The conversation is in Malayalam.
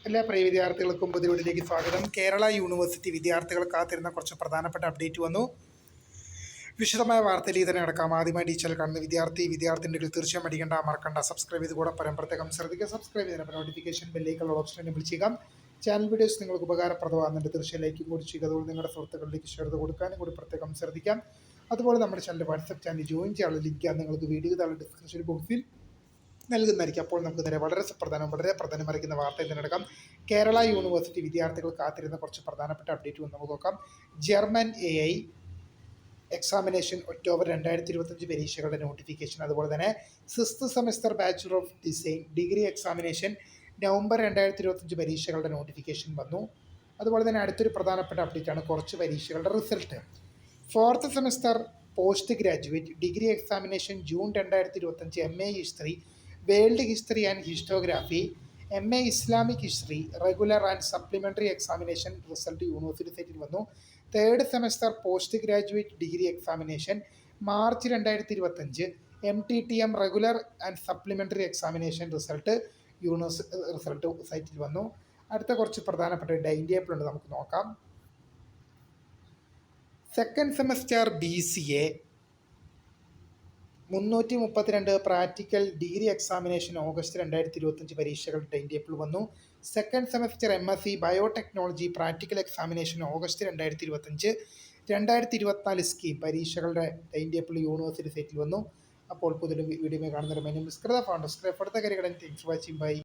എല്ലാ പ്രിയ വിദ്യാർത്ഥികൾക്കും പുതിയ വീഡിയോയിലേക്ക് സ്വാഗതം. കേരള യൂണിവേഴ്സിറ്റി വിദ്യാർത്ഥികൾ കാത്തിരുന്ന കുറച്ച് പ്രധാനപ്പെട്ട അപ്ഡേറ്റ് വന്നു. വിശദമായ വാർത്തയിലേക്ക് തന്നെ നടക്കാം. ആദ്യമായി ഈ ചാനൽ കാണുന്ന വിദ്യാർത്ഥിനികൾ തീർച്ചയായും അടിക്കേണ്ട മറക്കണ്ട സബ്സ്ക്രൈബ് ചെയ്ത് കൂടെ പരമ്പരത്തേക്കും ശ്രദ്ധിക്കുക. സബ്സ്ക്രൈബ് ചെയ്തപ്പോൾ നോട്ടിഫിക്കേഷൻ ബെല്ലേക്കുള്ള ഓപ്ഷൻ എന്നെ വിളിച്ചേക്കാം. ചാനൽ വീഡിയോസ് നിങ്ങൾക്ക് ഉപകാരപ്രദമാകുന്നുണ്ട്, തീർച്ചയായും ലൈക്കും കൂടി ചെയ്യുക. അതുപോലെ നിങ്ങളുടെ സുഹൃത്തുക്കളിലേക്ക് ഷെയർ ചെയ്ത് കൊടുക്കാനും കൂടി പ്രത്യേകം ശ്രദ്ധിക്കാം. അതുപോലെ നമ്മുടെ ചാനൽ വാട്സപ്പ് ചാനൽ ജോയിൻ ചെയ്യാനുള്ള ലിങ്ക് നിങ്ങൾക്ക് വീഡിയോ താഴെ ഡിസ്ക്രിപ്ഷൻ ബോക്സിൽ നൽകുന്നതായിരിക്കും. അപ്പോൾ നമുക്ക് തന്നെ വളരെ പ്രധാനമറിക്കുന്ന വാർത്ത ഇതിനടക്കം കേരള യൂണിവേഴ്സിറ്റി വിദ്യാർത്ഥികൾ കാത്തിരുന്ന കുറച്ച് പ്രധാനപ്പെട്ട അപ്ഡേറ്റ് വന്ന് നമുക്ക് നോക്കാം. ജർമ്മൻ AI എക്സാമിനേഷൻ ഒക്ടോബർ 2025 പരീക്ഷകളുടെ നോട്ടിഫിക്കേഷൻ, അതുപോലെ തന്നെ 6th semester bachelor of design degree examination November 2025 പരീക്ഷകളുടെ നോട്ടിഫിക്കേഷൻ വന്നു. അതുപോലെ തന്നെ അടുത്തൊരു പ്രധാനപ്പെട്ട അപ്ഡേറ്റാണ് കുറച്ച് പരീക്ഷകളുടെ result. 4th semester post graduate degree examination June 2025 MA history, world history and historiography, MA Islamic history regular and supplementary examination result university സൈറ്റിൽ വന്നു. 3rd semester post graduate degree examination March 2025 MTTM regular and supplementary examination result സൈറ്റിൽ വന്നു. അടുത്ത കുറച്ച് പ്രധാനപ്പെട്ട ടൈം ടേബിൾ ഉണ്ട്, നമുക്ക് നോക്കാം. 2nd semester BCA 332 practical degree examination August 2025 പരീക്ഷകളുടെ ടൈം ടേബിൾ വന്നു. 2nd semester MSc biotechnology practical examination August 2025 2024 scheme പരീക്ഷകളുടെ ടൈം ടേബിൾ യൂണിവേഴ്സിറ്റി സൈറ്റിൽ വന്നു. അപ്പോൾ പുതിയ വീഡിയോ കാണുന്നവരും മിസ്കൃത ഫൗണ്ടസ്ക്രൈബ് അടുത്ത കാര്യങ്ങൾ താങ്ക്സ് ഫോർ വാച്ചിങ്. ബൈ.